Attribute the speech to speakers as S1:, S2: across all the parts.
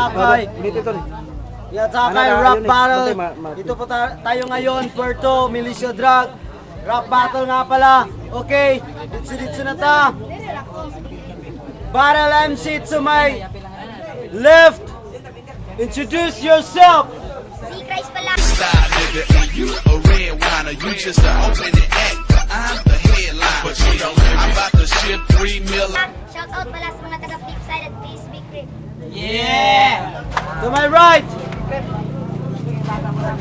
S1: Tsakay. Yeah, Tsakay, rap battle. Dito po tayo ngayon, Puerto, Militia Drug. Rap battle nga pala. Okay, ditso na ta. Battle MC to my left. Introduce yourself.
S2: Si Christ pala.
S3: You a red wine, you just an opening act. I'm the headline, but you don't. I'm about to ship 3 million.
S2: Shout out pala sa mga taga Flipside at Please Be Crib.
S1: Yeah! To my right.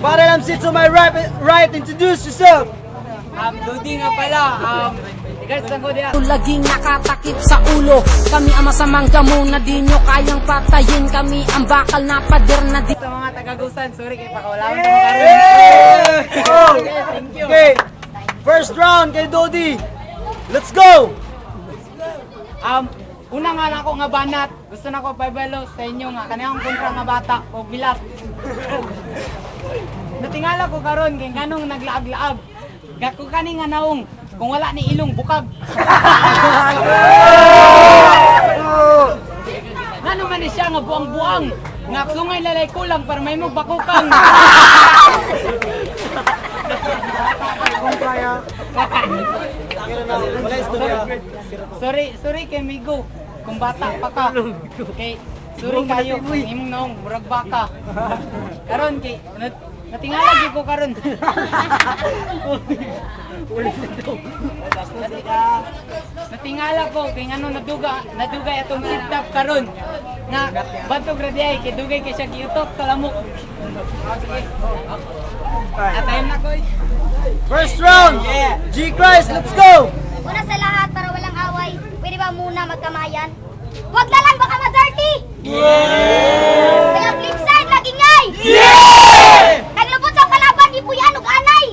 S1: Battle MC to my right. Introduce yourself.
S4: Dudi nga pala, guys, sangko diya.
S5: Laging nakatakip sa ulo. Kami ang masamang gamo na di nyo kayang patayin. Kami ang bakal na pader na di.
S4: Sa mga taga-Gusan, sorry kay pakawalawan sa mga
S1: Oh,
S4: Thank you.
S1: okay. First round kay Dodi. Let's go.
S4: Una nga na ako nga banat, gusto na ko pabelo sa inyo nga kanang kontra nga bata o bilat. Natingala ko karon kay nganong naglaag-laag. Gako kani nga naong kung wala ni ilong bukag. Ngano man ni siya nga buang-buang nga sungay lalay kulang para may magbakukang. Sorry kay Migo. Kung bata pa ka. Kay sorry kayo kung imong naong murag baka. Karon kay natingala gyud ko karon. Natingala ko kay ngano naduga atong kidnap karon. Nga bantog ra diay kay dugay kay siya giutok sa lamok. Sige. Atayom na ko.
S1: First round. G Christ, let's go.
S2: Una sa lahat, para walang away, pwede ba muna magkamayan? Huwag na lang, baka ma-dirty! Kaya Flipside, laging ngay! Naglubot sa kalaban, di po yan, anay!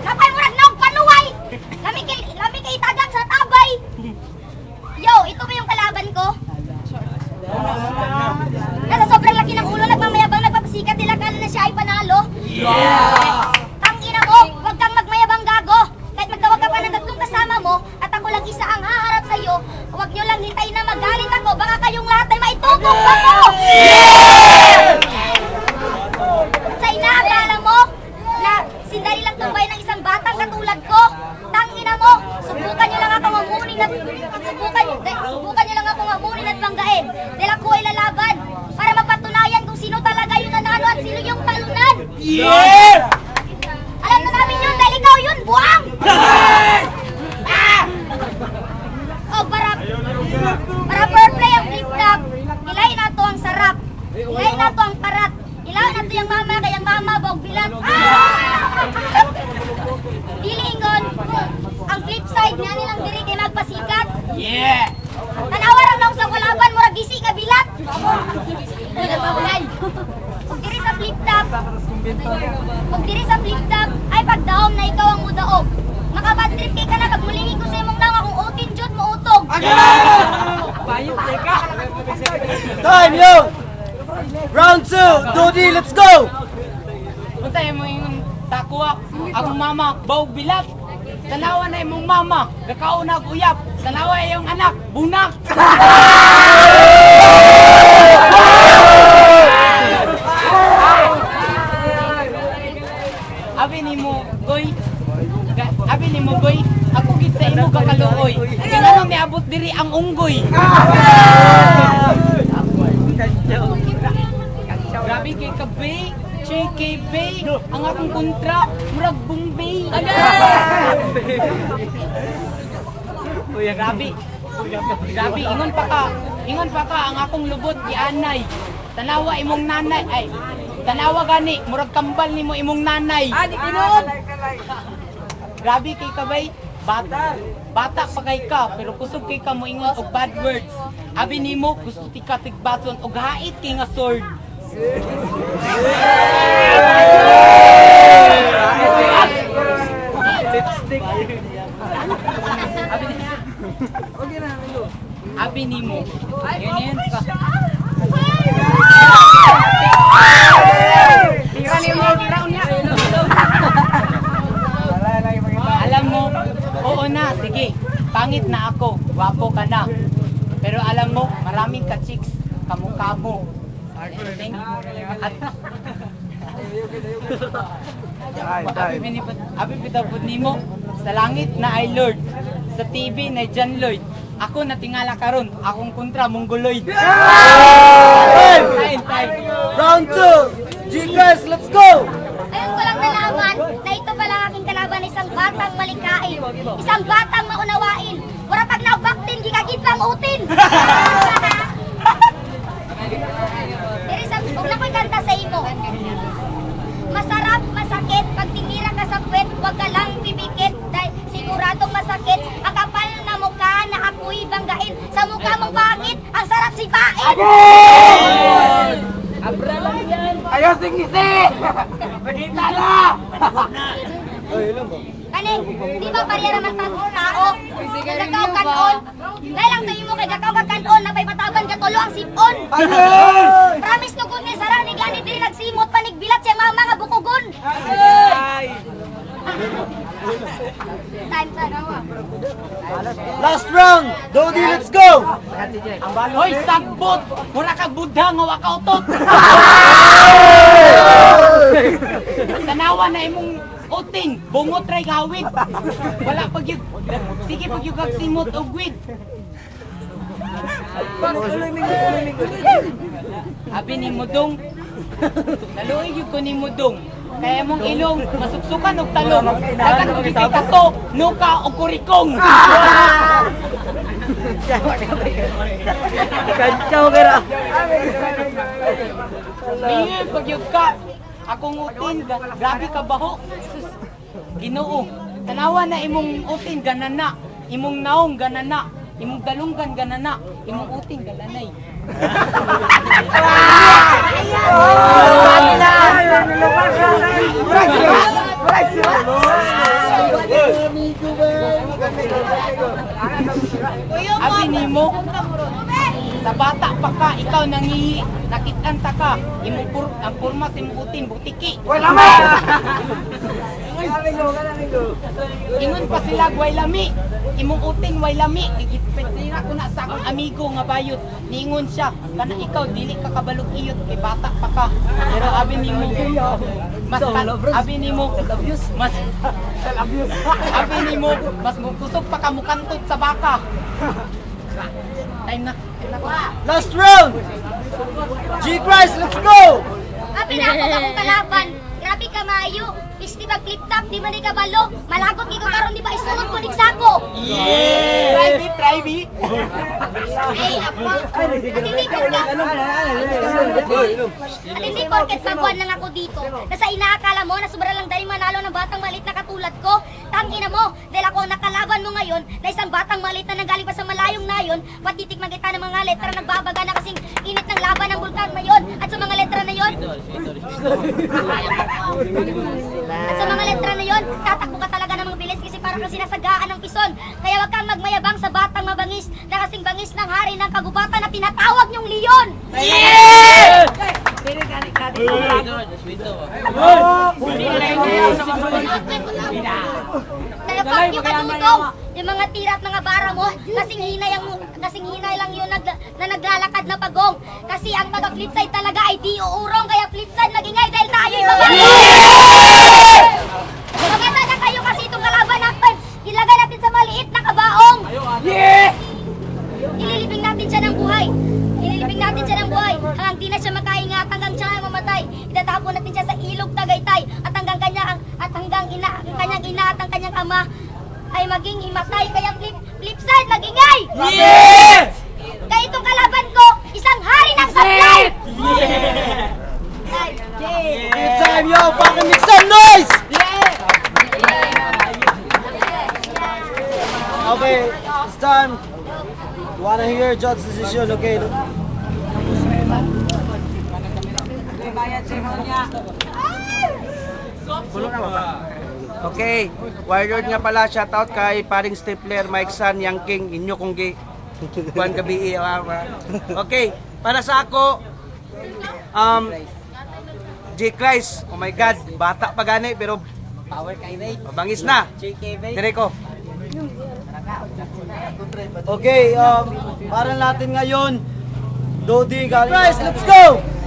S2: Kapay mo ragnaw, panuway! Lami kay tagang sa tabay! Yo, ito ba yung kalaban ko? Kasi sobrang laki ng ulo, nagmamayabang, nagpapasikat, nilakala na siya ay panalo. Tangina mo, huwag kang magmayabang gago. Kahit magtawag ka pa ng tatlong kasama mo, at ako lang isa ang haharap sa'yo, huwag nyo lang hintayin na magalit ako, baka kayong lahat ay maitutong ako! Sa inaakala mo, na sindali lang tumbay ng isang batang katulad ko, tangina mo, subukan nyo lang ako mamunin at banggain, dahil ako ay lalaban, para mapatunayan kung sino talaga yung nanalo at sino yung talunan! Alam na namin yun dahil ikaw yun, buwang! Oh, para fair play ang flip-flop, ilahin na to ang sarap, ilahin na to ang parat, ilahin na to yung mama, kayang mama, bawag bilat. Dilingon, ang flip side nga nilang diri kay magpasikat. Tanawa ra lang sa kalaban, murag gisi ka bilat. Pag diri sa flip-top, ay pagdaom na ikaw ang mudaog. Makabad trip kay ka na pag mulingi ko sa imong lang akong utin jud mo utog.
S1: Time, yo. Round 2. Dodi, let's go.
S4: Untay mo yung takuak, akong mama, bawog bilat. Tanawa na imong mama, gakaon na uyap. Tanawa yung anak, bunak. Abi ni mo goy, ako gid sa imo kakaluoy. Kaya ano miabot diri ang unggoy. Grabe kay kabe, JKB, ang akong kontra, murag Bombay. Grabe, ingon pa ka ang akong lubot di anay. Tanawa imong nanay, ay tanawa gani, murag kambal nimo imong nanay. Di tinud. Grabe kay kabay, bata pa kay ka, pero kusog kay ka mo ingon og bad words. Abi nimo gusto ti ka tigbaton og hait kay nga sword. Lipstick. Abi nimo. Yun ka. Tira nimo round niya. Alam mo, oo na, sige. Pangit na ako, gwapo ka na. Pero alam mo, maraming ka-chicks, kamukha mo. mo. Thank you. Abi pinipod nimo sa langit na ay Lord, sa TV na John Lloyd. Ako natingala karon, akong kontra Mongoloid.
S1: Round 2! G-Guys, let's go!
S2: Ayun ko lang nalaman na ito pala ang aking kalaban, isang batang malikain, isang batang maunawain. Mura pag naubaktin, di ka gitlang utin. Pero isang huwag na ko'y kanta sa imo. Masarap, masakit, pag tinira ka sa puwet, huwag ka lang pipikit, dahil siguradong masakit. Ang kapal na mukha na ako'y banggain, sa mukha mong pangit, ang sarap sipain.
S4: Ayaw singisi! Bagita na!
S2: Kani, di ba pariya naman sa tao? Gagaw kanon. Dahil lang tayo mo kay gagaw kanon na may pataban katulo ang sipon. Promise no kun ni sarang ni gani diri nagsimot panigbilat siya mga bukugon. Time sana.
S1: Last round! Dodi, let's go!
S4: Hoy, sagbot! Mura kag Buddha nga wakautot! Tanawa na imong uting, bungot ray gawid. Wala pag yung, sige pag yung kagsimot og wid. Abi ni Mudong, naluoy yun ko ni Mudong. Kaya mong ilong, masuksukan og talong. Dagan og ikikato, nuka o kurikong.
S1: Kanchaw kira!
S4: Mayor, pag yung ka, akong utin, grabe ka baho. Sus, Ginoo, tanawa na imong utin ganana, imong naong ganana, imong dalunggan ganana, imong utin galanay. Abi nimo, sa bata pa ka, ikaw nangihi, nakitanta ka, ang format imong utin, butiki. Ingon pa sila, way lami, imong utin, way lami. Pagpitira ko na sa akong amigo nga bayot, niingon siya, kana ikaw, dili ka kabalog iyot, kay bata pa ka. Pero abi nimo, abi nimo, mas kusog pa ka mukantot sa baka. Time na.
S1: Last round! G-Guys, let's go!
S2: Abi na ako akong kalaban. Grabe ka maayo. Isti pag flip top, di man ka balo. Malagot kiko karon di ba isunod ko nig sako.
S4: Yeah! Try me.
S2: Ay, ako. Hindi porket pabuan lang ako dito. Nasa inaakala mo na sobra lang dahil manalo ng batang malit na katulad ko. Tangina mo, dahil ako ang nakalaban mo ngayon na isang batang malit na nanggaling pa sa malayong nayon, patitikman kita ng mga letra nagbabaga na kasing init ng laban ng bulkan ngayon. At sa mga letra na yon, tatakbo ka talaga ng mga bilis kasi para kang sinasagaan ng pison. Kaya wag kang magmayabang sa batang mabangis na kasing bangis ng hari ng kagubatan na tinatawag niyong leon.
S4: Yeah!
S2: Kaya fuck you kadudong. Yung mga tira at mga bara mo, kasing hinay lang yun na naglalakad na pagong. Kasi ang taga flipside talaga ay di uurong. Kaya flipside magingay dahil tayo'y babae. Maganda na kayo kasi itong kalaban natin. Ilagay natin sa maliit na kabaong.
S4: Yeah!
S2: Ililibing natin siya ng buhay. Hanggang di na siya makaingat, hanggang siya ay mamatay. Itatapon natin siya sa ilog Tagaytay. At hanggang kanyang ina at ang kanyang ama ay maging himatay. Kaya flipside, magingay!
S4: Yeah!
S2: Kaya itong kalaban ko, isang hari ng sablay!
S1: Good time, yo! Fucking make some noise! Okay, it's time. Wanna hear Judge's decision, okay?
S6: Okay, warrior nga pala, shoutout kay paring Stapler, Mike San, Yang King, inyo kong buwan gabi. Okay, para sa ako, G-Christ, oh my God, bata pa gani, pero mabangis na. Dire ko.
S1: Okay, para natin ngayon, Dodi galing. Guys, let's go!